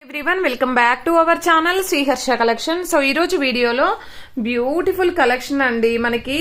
Everyone welcome back to our channel Sriharsha collection. So ఈ రోజు వీడియోలో బ్యూటిఫుల్ కలెక్షన్ అండి. మనకి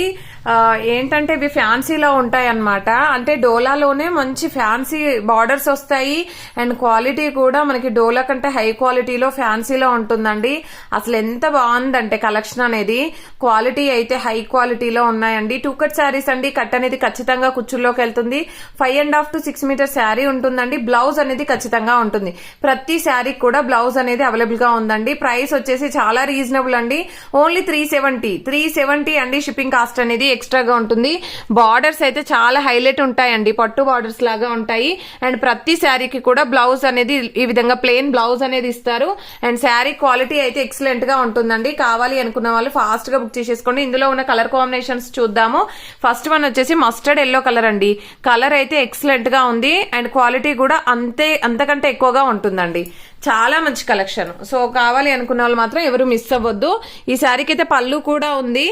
ఏంటంటే ఇవి ఫ్యాన్సీలో ఉంటాయి అన్నమాట. అంటే డోలాలోనే మంచి ఫ్యాన్సీ బార్డర్స్ వస్తాయి అండ్ క్వాలిటీ కూడా మనకి డోలా కంటే హై క్వాలిటీలో ఫ్యాన్సీలో ఉంటుందండి. అసలు ఎంత బాగుందంటే కలెక్షన్ అనేది, క్వాలిటీ అయితే హై క్వాలిటీలో ఉన్నాయండి. 2 కట్ శారీస్ అండి. కట్ అనేది ఖచ్చితంగా కుచ్చుల్లోకి వెళ్తుంది. 5.5 to 6 మీటర్ శారీ ఉంటుందండి. బ్లౌజ్ అనేది ఖచ్చితంగా ఉంటుంది. ప్రతి శారీ కూడా బ్లౌజ్ అనేది అవైలబుల్ గా ఉందండి. ప్రైస్ వచ్చేసి చాలా రీజనబుల్ అండి. ఓన్లీ 370 అండి. షిప్పింగ్ కాస్ట్ అనేది ఎక్స్ట్రాగా ఉంటుంది. బార్డర్స్ అయితే చాలా హైలైట్ ఉంటాయండి. పట్టు బార్డర్స్ లాగా ఉంటాయి. అండ్ ప్రతి శారీకి కూడా బ్లౌజ్ అనేది ఈ విధంగా ప్లెయిన్ బ్లౌజ్ అనేది ఇస్తారు. అండ్ శారీ క్వాలిటీ అయితే ఎక్సలెంట్ గా ఉంటుందండి. కావాలి అనుకున్న వాళ్ళు ఫాస్ట్ గా బుక్ చేసేసుకోండి. ఇందులో ఉన్న కలర్ కాంబినేషన్స్ చూద్దాము. ఫస్ట్ వన్ వచ్చేసి మస్టర్డ్ ఎల్లో కలర్ అండి. కలర్ అయితే ఎక్సలెంట్ గా ఉంది అండ్ క్వాలిటీ కూడా అంతకంటే ఎక్కువగా ఉంటుందండి. చాలా మంచి కలెక్షన్. సో కావాలి అనుకున్న వాళ్ళు మాత్రం ఎవరు మిస్ అవ్వద్దు. ఈ శారీకి అయితే పళ్ళు కూడా ఉంది.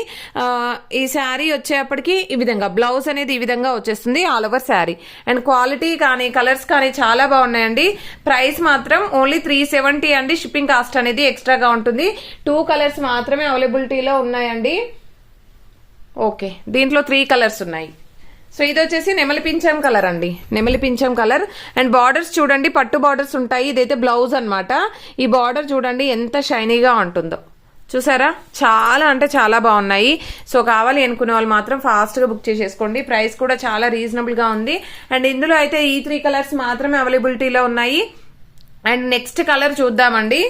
ఈ శారీ వచ్చేప్పటికి ఈ విధంగా బ్లౌజ్ అనేది ఈ విధంగా వచ్చేస్తుంది all over sari. And quality కానీ కలర్స్ కానీ చాలా బాగున్నాయండి. ప్రైస్ మాత్రం ఓన్లీ 370 అండి. షిప్పింగ్ కాస్ట్ అనేది ఎక్స్ట్రాగా ఉంటుంది. 2 కలర్స్ మాత్రమే అవైలబిలిటీలో ఉన్నాయండి. ఓకే, దీంట్లో 3 కలర్స్ ఉన్నాయి. సో ఇది వచ్చేసి నెమలి పింఛం కలర్ అండి. నెమలి పింఛం కలర్ అండ్ బార్డర్స్ చూడండి, పట్టు బార్డర్స్ ఉంటాయి. ఇదైతే బ్లౌజ్ అన్నమాట. ఈ బార్డర్ చూడండి ఎంత షైనీగా ఉంటుందో, చూసారా? చాలా అంటే చాలా బాగున్నాయి. సో కావాలి అనుకునే వాళ్ళు మాత్రం ఫాస్ట్ గా బుక్ చేసేసుకోండి. ప్రైస్ కూడా చాలా రీజనబుల్ గా ఉంది. అండ్ ఇందులో అయితే ఈ 3 కలర్స్ మాత్రమే అవైలబిలిటీలో ఉన్నాయి. అండ్ నెక్స్ట్ కలర్ చూద్దామండి.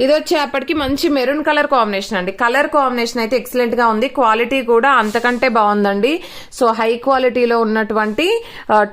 ఇది వచ్చేప్పటికి మంచి మెరూన్ కలర్ కాంబినేషన్ అండి. కలర్ కాంబినేషన్ అయితే ఎక్సలెంట్ గా ఉంది. క్వాలిటీ కూడా అంతకంటే బాగుందండి. సో హై క్వాలిటీలో ఉన్నటువంటి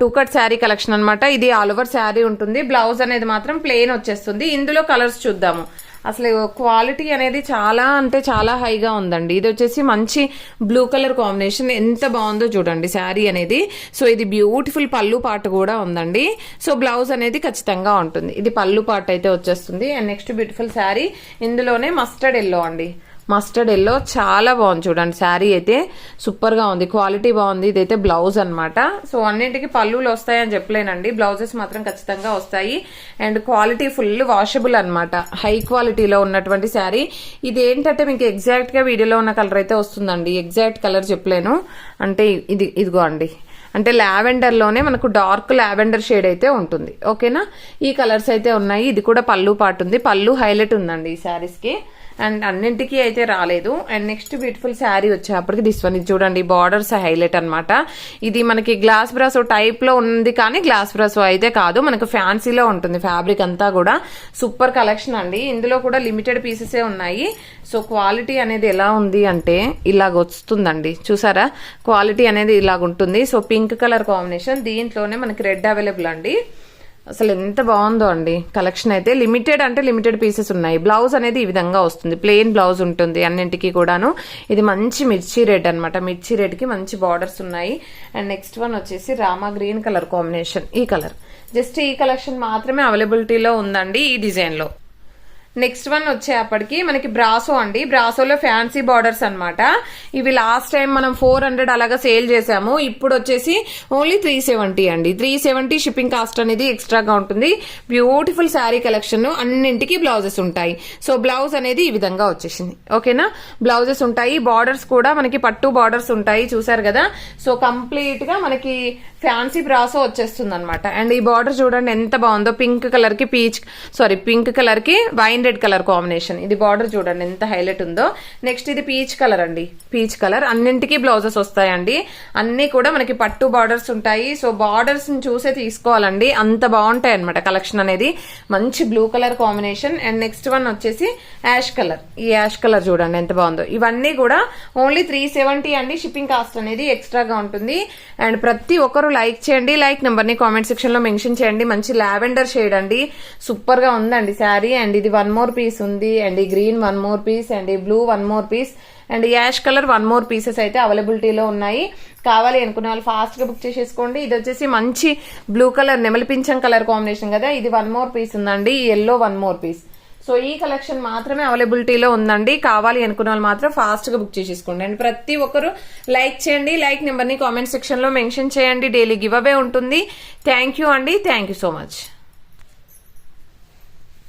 2 కట్ శారీ కలెక్షన్ అనమాట. ఇది ఆల్ ఓవర్ శారీ ఉంటుంది. బ్లౌజ్ అనేది మాత్రం ప్లెయిన్ వచ్చేస్తుంది. ఇందులో కలర్స్ చూద్దాము. అసలు క్వాలిటీ అనేది చాలా అంటే చాలా హైగా ఉందండి. ఇది వచ్చేసి మంచి బ్లూ కలర్ కాంబినేషన్, ఎంత బాగుందో చూడండి శారీ అనేది. సో ఇది బ్యూటిఫుల్ పళ్ళు పాటు కూడా ఉందండి. సో బ్లౌజ్ అనేది ఖచ్చితంగా ఉంటుంది. ఇది పళ్ళు పాటు అయితే వచ్చేస్తుంది. అండ్ నెక్స్ట్ బ్యూటిఫుల్ శారీ, ఇందులోనే మస్టర్డ్ ఎల్లో అండి. మస్టర్డ్ ఎల్లో చాలా బాగుంది చూడండి. శారీ అయితే సూపర్ గా ఉంది, క్వాలిటీ బాగుంది. ఇదైతే బ్లౌజ్ అనమాట. సో అన్నింటికి పళ్ళులు వస్తాయని చెప్పలేనండి, బ్లౌజెస్ మాత్రం ఖచ్చితంగా వస్తాయి. అండ్ క్వాలిటీ ఫుల్ వాషబుల్ అనమాట. హై క్వాలిటీలో ఉన్నటువంటి శారీ. ఇది ఏంటంటే మీకు ఎగ్జాక్ట్ గా వీడియోలో ఉన్న కలర్ అయితే వస్తుందండి. ఎగ్జాక్ట్ కలర్ చెప్పలేను. అంటే ఇదిగో అండి, అంటే లావెండర్ లోనే మనకు డార్క్ లావెండర్ షేడ్ అయితే ఉంటుంది. ఓకేనా? ఈ కలర్స్ అయితే ఉన్నాయి. ఇది కూడా పళ్ళు పాటు ఉంది. పళ్ళు హైలైట్ ఉందండి ఈ శారీస్ కి. అండ్ అన్నింటికి అయితే రాలేదు. అండ్ నెక్స్ట్ బ్యూటిఫుల్ శారీ వచ్చేప్పటికి దిస్ వన్. ఇది చూడండి, బార్డర్స్ హైలైట్ అనమాట. ఇది మనకి గ్లాస్ బ్రాసో టైప్ లో ఉంది, కానీ గ్లాస్ బ్రాసో అయితే కాదు, మనకు ఫ్యాన్సీలో ఉంటుంది. ఫ్యాబ్రిక్ అంతా కూడా సూపర్ కలెక్షన్ అండి. ఇందులో కూడా లిమిటెడ్ పీసెసే ఉన్నాయి. సో క్వాలిటీ అనేది ఎలా ఉంది అంటే ఇలాగ వస్తుందండి, చూసారా? క్వాలిటీ అనేది ఇలాగ ఉంటుంది. సో పింక్ కలర్ కాంబినేషన్, దీంట్లోనే మనకి రెడ్ అవైలబుల్ అండి. అసలు ఎంత బాగుందో అండి కలెక్షన్ అయితే. లిమిటెడ్ అంటే లిమిటెడ్ పీసెస్ ఉన్నాయి. బ్లౌజ్ అనేది ఈ విధంగా వస్తుంది, ప్లెయిన్ బ్లౌజ్ ఉంటుంది అన్నింటికి కూడాను. ఇది మంచి మిర్చి రెడ్ అనమాట. మిర్చి రెడ్ కి మంచి బార్డర్స్ ఉన్నాయి. అండ్ నెక్స్ట్ వన్ వచ్చేసి రామా గ్రీన్ కలర్ కాంబినేషన్. ఈ కలర్ జస్ట్ ఈ కలెక్షన్ మాత్రమే అవైలబిలిటీలో ఉందండి ఈ డిజైన్ లో. నెక్స్ట్ వన్ వచ్చేప్పటికి మనకి బ్రాసో అండి. బ్రాసోలో ఫ్యాన్సీ బార్డర్స్ అనమాట. ఇవి లాస్ట్ టైం మనం 400 అలాగా సేల్ చేసాము. ఇప్పుడు వచ్చేసి ఓన్లీ 370 అండి. 370 షిప్పింగ్ కాస్ట్ అనేది ఎక్స్ట్రాగా ఉంటుంది. Beautiful sari collection. అన్నింటికి బ్లౌజెస్ ఉంటాయి. సో బ్లౌజ్ అనేది ఈ విధంగా వచ్చేసింది. ఓకేనా? బ్లౌజెస్ ఉంటాయి. బార్డర్స్ కూడా మనకి పట్టు బార్డర్స్ ఉంటాయి, చూసారు కదా? సో కంప్లీట్ గా మనకి ఫ్యాన్సీ బ్రాసో వచ్చేస్తుంది అనమాట. అండ్ ఈ బార్డర్ చూడండి ఎంత బాగుందో. పింక్ కలర్ కి వైన్ రెడ్ కలర్ కాంబినేషన్. ఇది బార్డర్ చూడండి ఎంత హైలైట్ ఉందో. నెక్స్ట్ ఇది పీచ్ కలర్ అండి. Peach colour. అన్నింటికి బ్లౌజెస్ వస్తాయండి. అన్ని కూడా మనకి పట్టు బార్డర్స్ ఉంటాయి. సో బార్డర్స్ ని చూసే తీసుకోవాలండి, అంత బాగుంటాయి అనమాట కలెక్షన్ అనేది. మంచి blue colour combination. And next one వచ్చేసి యాష్ కలర్. ఈ యాష్ కలర్ చూడండి ఎంత బాగుందో. ఇవన్నీ కూడా ఓన్లీ 370 అండి. షిప్పింగ్ కాస్ట్ అనేది ఎక్స్ట్రాగా ఉంటుంది. అండ్ ప్రతి ఒక్కరు లైక్ చేయండి. లైక్ నెంబర్ ని కామెంట్ సెక్షన్ లో మెన్షన్ చేయండి. మంచి లావెండర్ షేడ్ అండి. సూపర్ గా ఉందండి శారీ. అండ్ ఇది 1 more పీస్ ఉంది. అండ్ ఈ గ్రీన్ 1 more పీస్. అండ్ ఈ blue 1 more piece. And ash colour 1 more pieces అయితే అవైలబిలిటీలో ఉన్నాయి. కావాలి అనుకునే వాళ్ళు ఫాస్ట్ గా బుక్ చేసేసుకోండి. ఇది వచ్చేసి మంచి బ్లూ కలర్ నెమలి పింఛం కలర్ కాంబినేషన్ కదా. ఇది 1 more పీస్ ఉందండి. Yellow 1 more piece. సో ఈ కలెక్షన్ మాత్రమే అవైలబిలిటీలో ఉందండి. కావాలి అనుకున్న వాళ్ళు మాత్రం ఫాస్ట్ గా బుక్ చేసేసుకోండి. అండ్ ప్రతి ఒక్కరు లైక్ చేయండి. లైక్ నెంబర్ ని కామెంట్ సెక్షన్ లో మెన్షన్ చేయండి. డైలీ గివ్ అవే ఉంటుంది. థ్యాంక్ యూ అండి. Thank you so much.